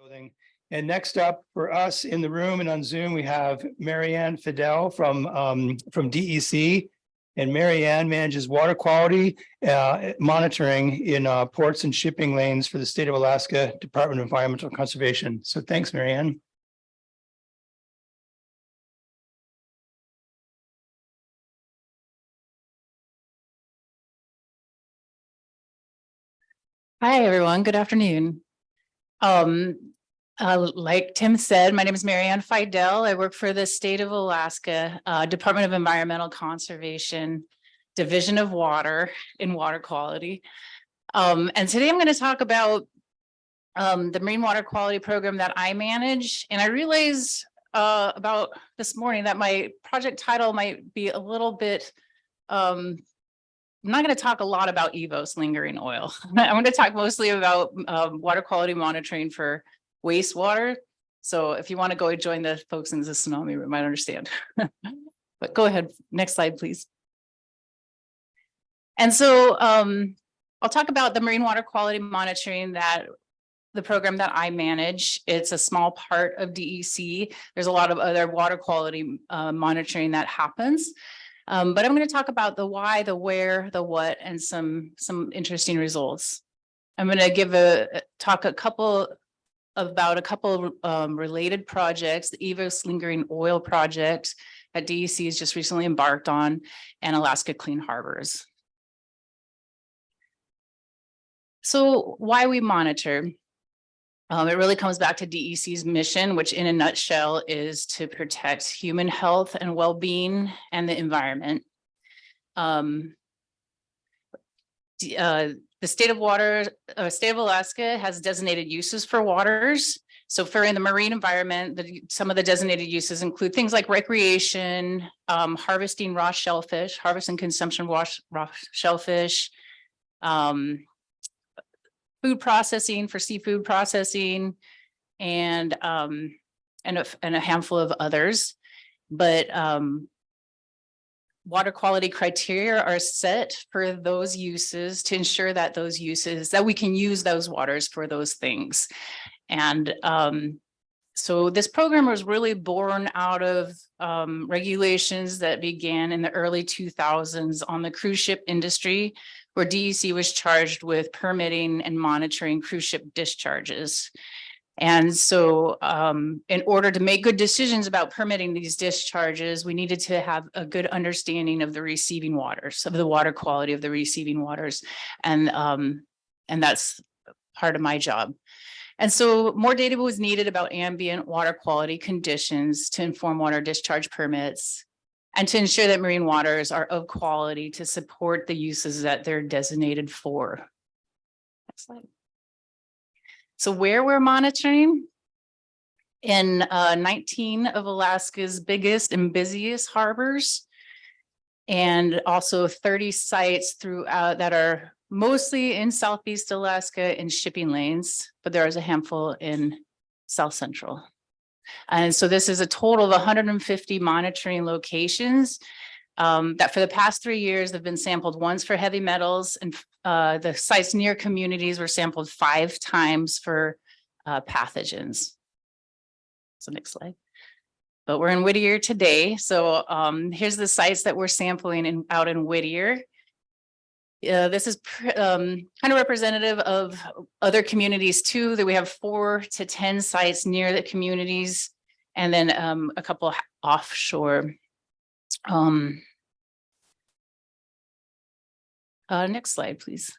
clothing. And next up for us in the room and on Zoom, we have Maryann Fidel from DEC. And Maryann manages water quality monitoring in ports and shipping lanes for the state of Alaska Department of Environmental Conservation. So thanks, Maryann. Hi, everyone. Good afternoon. Like Tim said, my name is Maryann Fidel. I work for the state of Alaska Department of Environmental Conservation, Division of Water in Water Quality. And today I'm going to talk about the marine water quality program that I manage. And I realized about this morning that my project title might be a little bit I'm not going to talk a lot about EVOS lingering oil. I'm going to talk mostly about water quality monitoring for wastewater. So if you want to go join the folks in the tsunami room, I understand. But go ahead. Next slide, please. And so I'll talk about the marine water quality monitoring that the program that I manage. It's a small part of DEC. There's a lot of other water quality monitoring that happens. But I'm going to talk about the why, the where, the what, and some interesting results. I'm going to talk about a couple related projects, the EVOS lingering oil project that DEC has just recently embarked on, and Alaska Clean Harbors. So why we monitor? It really comes back to DEC's mission, which in a nutshell is to protect human health and well-being and the environment. The state of Alaska has designated uses for waters. So for in the marine environment, some of the designated uses include things like recreation, harvesting raw shellfish, harvest and consumption of raw shellfish, food processing for seafood processing, and a handful of others. But water quality criteria are set for those uses to ensure that we can use those waters for those things. And so this program was really born out of regulations that began in the early 2000s on the cruise ship industry, where DEC was charged with permitting and monitoring cruise ship discharges. And so in order to make good decisions about permitting these discharges, we needed to have a good understanding of the receiving waters, of the water quality of the receiving waters. And that's part of my job. And so more data was needed about ambient water quality conditions to inform water discharge permits and to ensure that marine waters are of quality to support the uses that they're designated for. Next slide. So where we're monitoring in 19 of Alaska's biggest and busiest harbors, and also 30 sites throughout that are mostly in Southeast Alaska in shipping lanes, but there is a handful in South Central. And so this is a total of 150 monitoring locations that for the past 3 years have been sampled once for heavy metals, and the sites near communities were sampled 5 times for pathogens. So next slide. But we're in Whittier today. So here's the sites that we're sampling out in Whittier. This is kind of representative of other communities too, that we have 4 to 10 sites near the communities, and then a couple offshore. Next slide, please.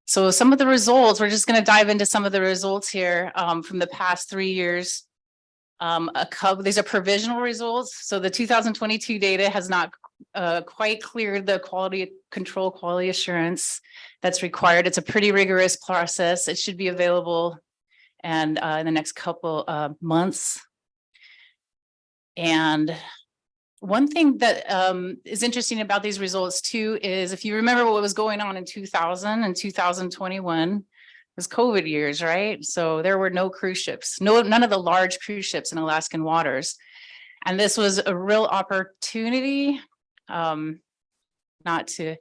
So some of the results, we're just going to dive into some of the results here from the past 3 years. These are provisional results. So the 2022 data has not quite cleared the quality control, quality assurance that's required. It's a pretty rigorous process. It should be available and in the next couple months. And one thing that is interesting about these results too is, if you remember what was going on in 2000 and 2021 was COVID years, right? So there were no cruise ships, none of the large cruise ships in Alaskan waters. And this was a real opportunity, not to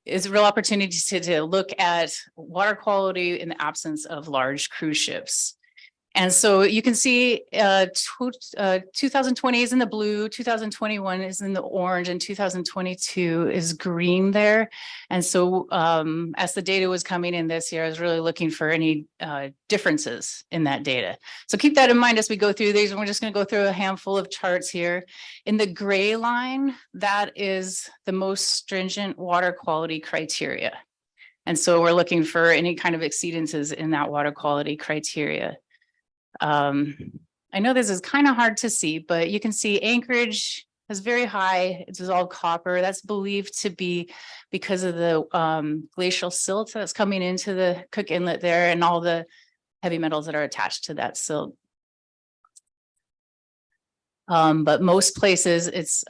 is a real opportunity to look at water quality in the absence of large cruise ships. And so you can see 2020 is in the blue, 2021 is in the orange, and 2022 is green there. And so as the data was coming in this year, I was really looking for any differences in that data. So keep that in mind as we go through these. And we're just going to go through a handful of charts here. In the gray line, that is the most stringent water quality criteria. And so we're looking for any kind of exceedances in that water quality criteria. I know this is kind of hard to see, but you can see Anchorage is very high. It's dissolved copper. That's believed to be because of the glacial silt that's coming into the Cook Inlet there and all the heavy metals that are attached to that silt. But most places it's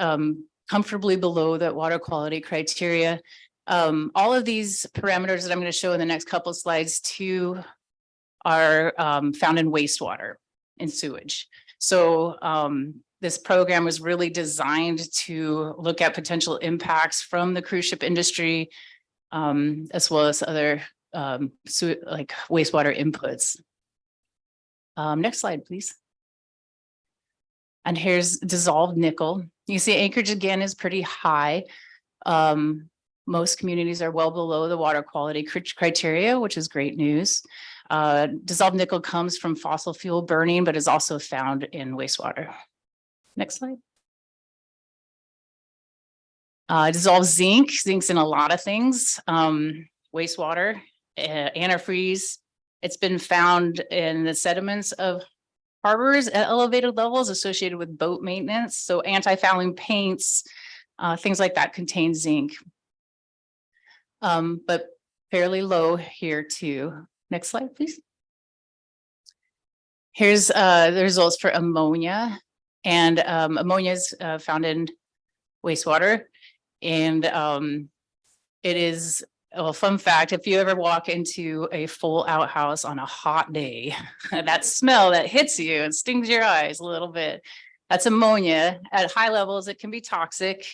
comfortably below that water quality criteria. All of these parameters that I'm going to show in the next couple of slides too are found in wastewater and sewage. So this program was really designed to look at potential impacts from the cruise ship industry, as well as other like wastewater inputs. Next slide, please. And here's dissolved nickel. You see Anchorage again is pretty high. Most communities are well below the water quality criteria, which is great news. Dissolved nickel comes from fossil fuel burning, but is also found in wastewater. Next slide. Dissolved zinc. Zinc's in a lot of things. Wastewater, antifreeze. It's been found in the sediments of harbors at elevated levels associated with boat maintenance. So anti-fouling paints, things like that contain zinc. But fairly low here too. Next slide, please. Here's the results for ammonia. And ammonia is found in wastewater. And it is, well, fun fact, if you ever walk into a full outhouse on a hot day, that smell that hits you and stings your eyes a little bit, that's ammonia. At high levels, it can be toxic.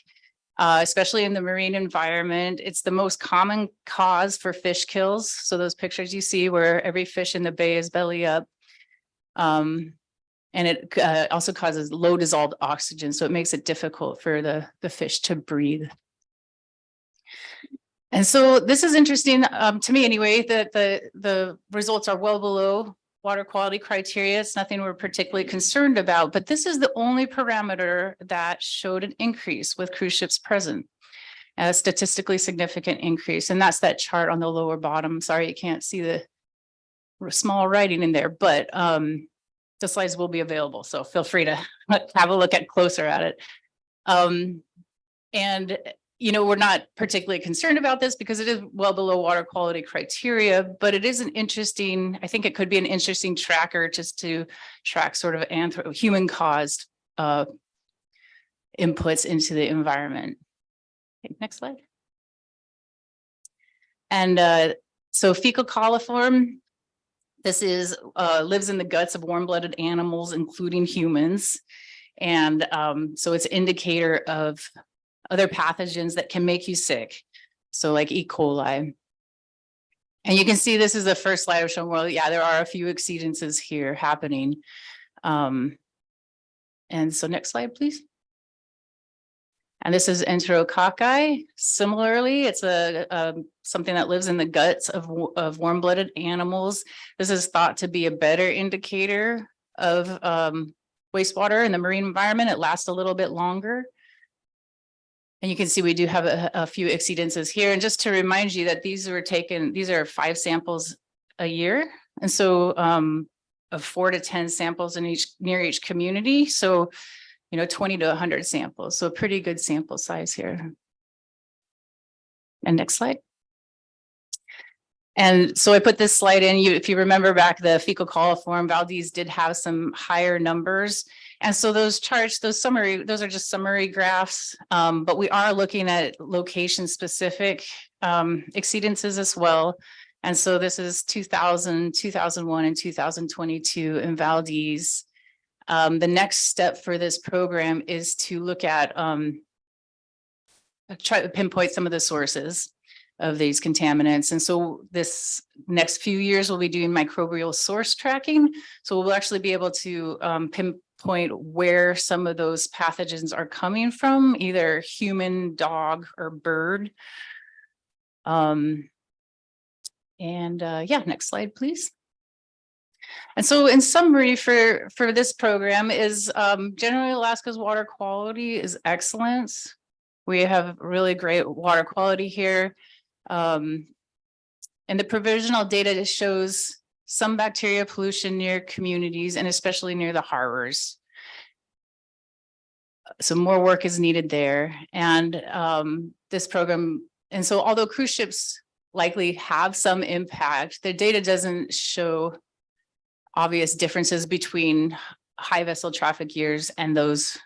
Especially in the marine environment. It's the most common cause for fish kills. So those pictures you see where every fish in the bay is belly up. And it also causes low dissolved oxygen. So it makes it difficult for the fish to breathe. And so this is interesting to me anyway, that the results are well below water quality criteria. It's nothing we're particularly concerned about, but this is the only parameter that showed an increase with cruise ships present, a statistically significant increase. And that's that chart on the lower bottom. Sorry, you can't see the small writing in there, but the slides will be available. So feel free to have a look closer at it. And you know, we're not particularly concerned about this because it is well below water quality criteria, but it is an interesting, I think it could be an interesting tracker just to track sort of human caused inputs into the environment. Okay, next slide. And so fecal coliform, this is lives in the guts of warm-blooded animals, including humans. And so it's an indicator of other pathogens that can make you sick. So like E. coli. And you can see this is the first slide I've shown. Well, yeah, there are a few exceedances here happening. And so next slide, please. And this is enterococci. Similarly, it's something that lives in the guts of warm-blooded animals. This is thought to be a better indicator of wastewater in the marine environment. It lasts a little bit longer. And you can see we do have a few exceedances here. And just to remind you that these are 5 samples a year. And so of 4 to 10 samples in near each community. So, you know, 20 to 100 samples. So a pretty good sample size here. And next slide. And so I put this slide in. If you remember back, the fecal coliform, Valdez did have some higher numbers. And so those charts, those are just summary graphs, but we are looking at location specific exceedances as well. And so this is 2000, 2001, and 2022 in Valdez. The next step for this program is to look at, try to pinpoint some of the sources. these contaminants. And so this next few years, we'll be doing microbial source tracking. So we'll actually be able to pinpoint where some of those pathogens are coming from, either human, dog, or bird. Yeah, next slide, please. And so in summary for this program is generally Alaska's water quality is excellent. We have really great water quality here. And the provisional data shows some bacteria pollution near communities and especially near the harbors. So more work is needed there. And this program, and so although cruise ships likely have some impact, the data doesn't show obvious differences between high vessel traffic years and those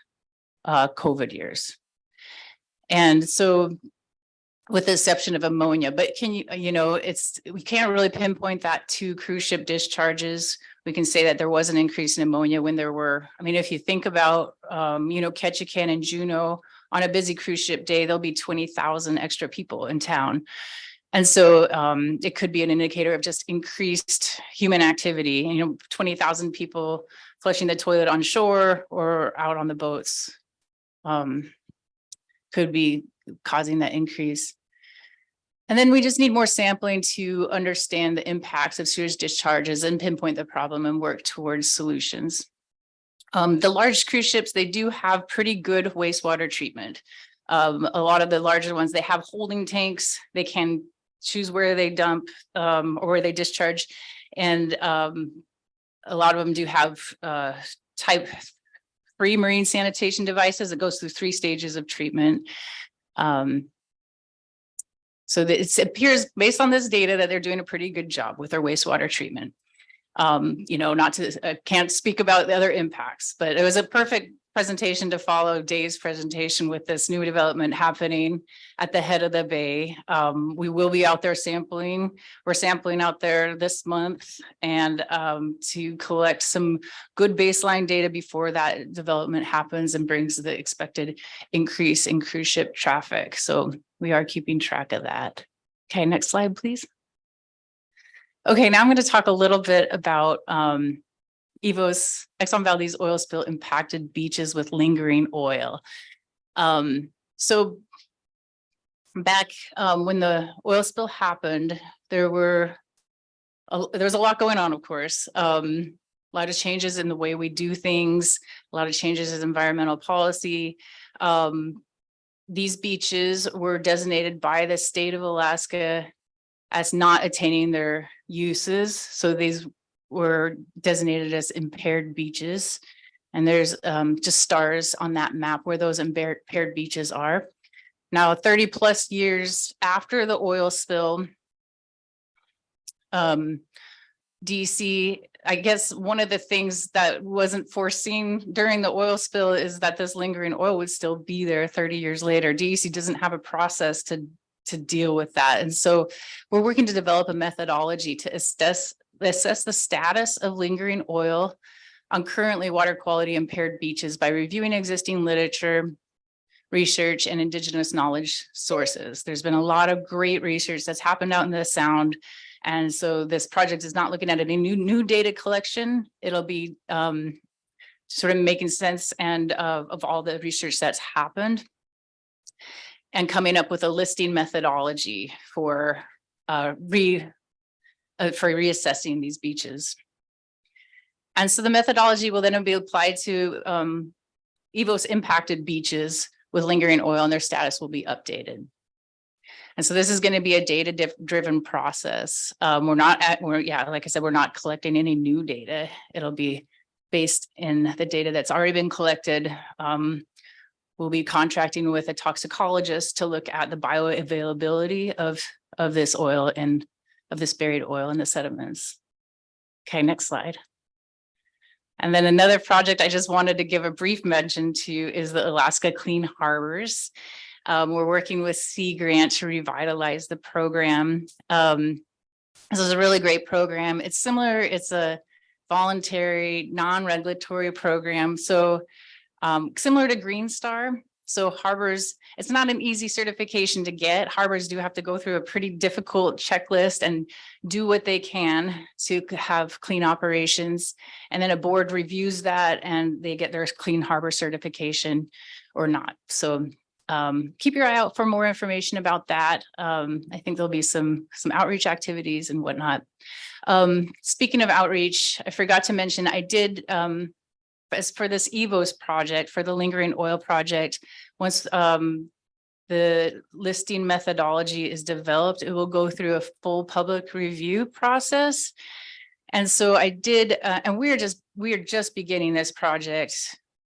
COVID years. And so with the exception of ammonia, but can we can't really pinpoint that to cruise ship discharges. We can say that there was an increase in ammonia when there were, I mean, if you think about, Ketchikan and Juneau on a busy cruise ship day, there'll be 20,000 extra people in town. And so it could be an indicator of just increased human activity, 20,000 people flushing the toilet on shore or out on the boats could be causing that increase. And then we just need more sampling to understand the impacts of sewage discharges and pinpoint the problem and work towards solutions. The large cruise ships, they do have pretty good wastewater treatment. A lot of the larger ones, they have holding tanks. They can choose where they dump or where they discharge. And a lot of them do have type 3 marine sanitation devices that goes through 3 stages of treatment. So it appears based on this data that they're doing a pretty good job with their wastewater treatment. Can't speak about the other impacts, but it was a perfect presentation to follow Dave's presentation with this new development happening at the head of the bay. We will be out there sampling. We're sampling out there this month and to collect some good baseline data before that development happens and brings the expected increase in cruise ship traffic. So we are keeping track of that. Okay, next slide, please. Okay, now I'm going to talk a little bit about EVOS, Exxon Valdez oil spill impacted beaches with lingering oil. So back when the oil spill happened, there was a lot going on, of course. A lot of changes in the way we do things, a lot of changes in environmental policy. These beaches were designated by the state of Alaska as not attaining their uses. So these were designated as impaired beaches. And there's just stars on that map where those impaired beaches are. Now, 30 plus years after the oil spill, DEC, I guess one of the things that wasn't foreseen during the oil spill is that this lingering oil would still be there 30 years later. DEC doesn't have a process to deal with that. And so we're working to develop a methodology to assess the status of lingering oil on currently water quality impaired beaches by reviewing existing literature, research, and indigenous knowledge sources. There's been a lot of great research that's happened out in the Sound. And so this project is not looking at any new data collection. It'll be sort of making sense and of all the research that's happened and coming up with a listing methodology for reassessing these beaches. And so the methodology will then be applied to EVOS impacted beaches with lingering oil, and their status will be updated. And so this is going to be a data-driven process. Like I said, we're not collecting any new data. It'll be based in the data that's already been collected. We'll be contracting with a toxicologist to look at the bioavailability of this oil and of this buried oil in the sediments. Okay, next slide. And then another project I just wanted to give a brief mention to is the Alaska Clean Harbors. We're working with Sea Grant to revitalize the program. This is a really great program. It's similar, it's a voluntary, non-regulatory program. So similar to Green Star. So harbors, it's not an easy certification to get. Harbors do have to go through a pretty difficult checklist and do what they can to have clean operations. And then a board reviews that and they get their clean harbor certification or not. So keep your eye out for more information about that. I think there'll be some outreach activities and whatnot. Speaking of outreach, I forgot to mention, I did, as for this EVOS project, for the lingering oil project, once the listing methodology is developed, it will go through a full public review process. And so I did, and we are just beginning this project.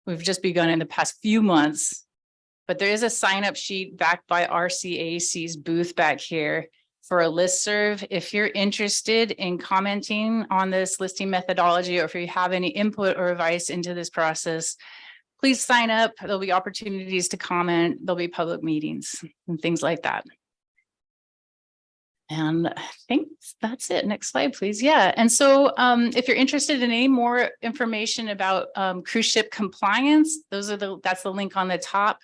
We've just begun in the past few months, but there is a sign up sheet backed by RCAC's booth back here for a listserv. If you're interested in commenting on this listing methodology, or if you have any input or advice into this process, please sign up. There'll be opportunities to comment. There'll be public meetings and things like that. And I think that's it. Next slide, please. Yeah. And so if you're interested in any more information about cruise ship compliance, that's the link on the top.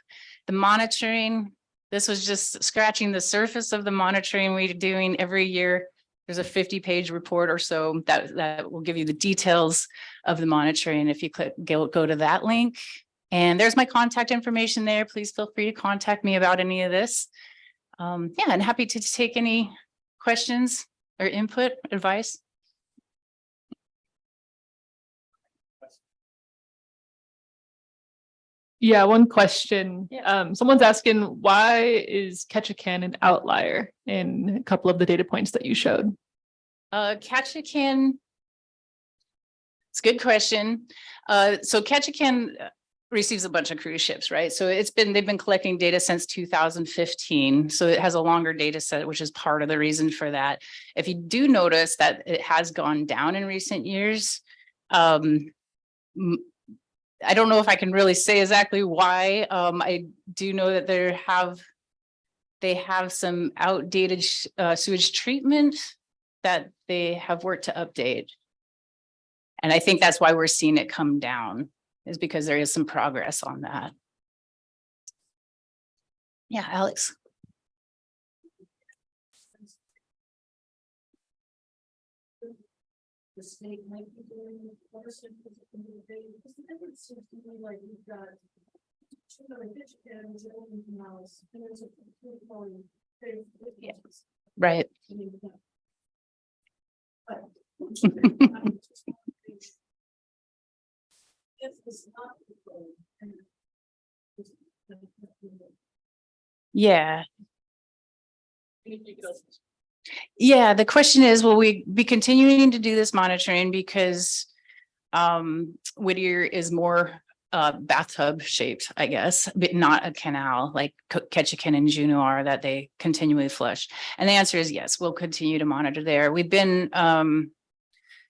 The monitoring, this was just scratching the surface of the monitoring we're doing every year. There's a 50-page report or so that will give you the details of the monitoring. If you go to that link, and there's my contact information there. Please feel free to contact me about any of this. Yeah, and happy to take any questions or input, advice. Yeah, one question. Yeah. Someone's asking, why is Ketchikan an outlier in a couple of the data points that you showed? Ketchikan, it's a good question. So Ketchikan receives a bunch of cruise ships, right? So they've been collecting data since 2015. So it has a longer data set, which is part of the reason for that. If you do notice that it has gone down in recent years, I don't know if I can really say exactly why. I do know that they have some outdated sewage treatment that they have worked to update. And I think that's why we're seeing it come down, is because there is some progress on that. Yeah, Alex. The state might be doing water samples in the day, because the difference seems to be like we've got and there's a Yeah. Right. Yeah. Yeah, the question is, will we be continuing to do this monitoring because Whittier is more bathtub shaped, I guess, but not a canal like Ketchikan and Juneau are, that they continually flush? And the answer is yes, we'll continue to monitor there. We've been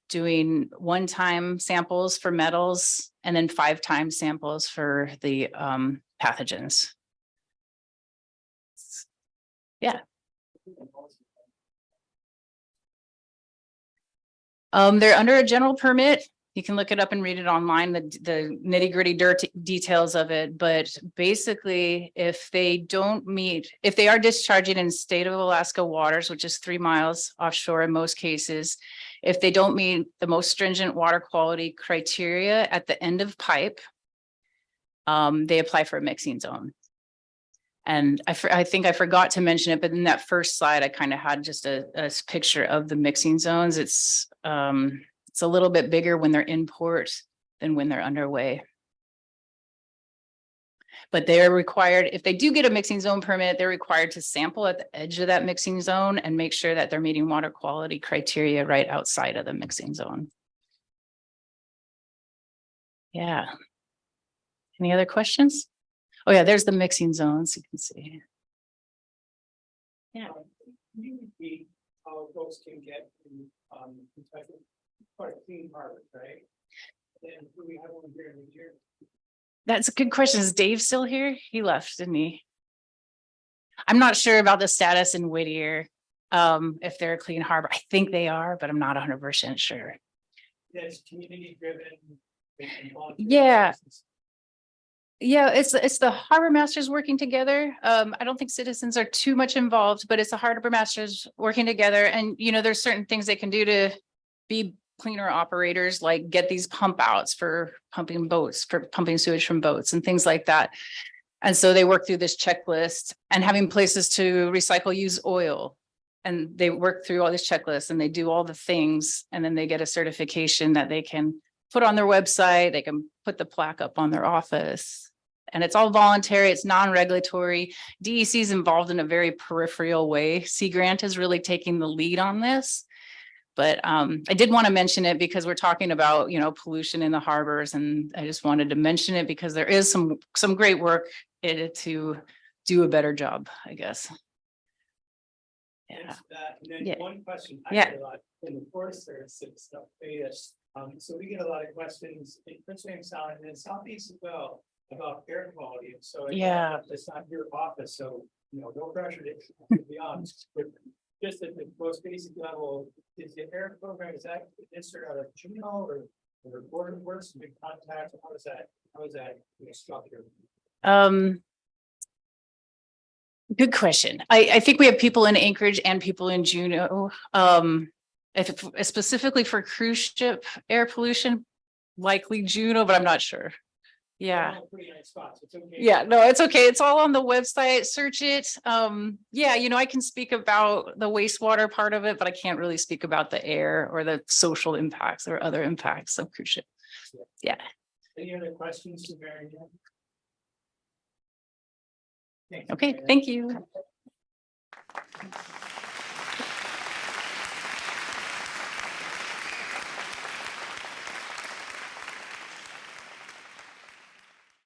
doing one-time samples for metals and then 5-time samples for the pathogens. Yeah. They're under a general permit. You can look it up and read it online, the nitty-gritty details of it. But basically, if they are discharging in state of Alaska waters, which is 3 miles offshore in most cases, if they don't meet the most stringent water quality criteria at the end of pipe, they apply for a mixing zone. And I think I forgot to mention it, but in that first slide, I kind of had just a picture of the mixing zones. It's a little bit bigger when they're in port than when they're underway. But they're required, if they do get a mixing zone permit, they're required to sample at the edge of that mixing zone and make sure that they're meeting water quality criteria right outside of the mixing zone. Yeah. Any other questions? Oh yeah, there's the mixing zones, you can see. Yeah. You repeat how folks can get in touch with quite a clean harbor, right? And do we have one here in New Jersey? That's a good question. Is Dave still here? He left, didn't he? I'm not sure about the status in Whittier, if they're a clean harbor. I think they are, but I'm not 100% sure. It's community driven. Yeah. Yeah, it's the harbor masters working together. I don't think citizens are too much involved, but it's the harbor masters working together. And, you know, there's certain things they can do to be cleaner operators, like get these pump outs for pumping boats, for pumping sewage from boats and things like that. And so they work through this checklist and having places to recycle used oil. And they work through all these checklists and they do all the things. And then they get a certification that they can put on their website. They can put the plaque up on their office. And it's all voluntary. It's non-regulatory. DEC is involved in a very peripheral way. Sea Grant is really taking the lead on this. But I did want to mention it because we're talking about, you know, pollution in the harbors, and I just wanted to mention it because there is some great work in it to do a better job, I guess. Yeah. Thanks for that. And then Yeah. one question. I Yeah. get a lot in the Forest Service and stuff. So we get a lot of questions in Prince William Sound and in Southeast as well about air quality. And so Yeah. it's not your office, so you know, no pressure to be honest. But just at the most basic level, is the air program, is that administered out of Juneau or where's the big contact? How is that you know, structured? Good question. I think we have people in Anchorage and people in Juneau. If specifically for cruise ship air pollution, likely Juneau, but I'm not sure. Yeah. Pretty nice spots. It's okay. Yeah, no, it's okay. It's all on the website. Search it. Yeah, you know, I can speak about the wastewater part of it, but I can't really speak about the air or the social impacts or other impacts of cruise ship. Yeah. Any other questions to Maryann? Thank you, Okay, Maryann. thank you.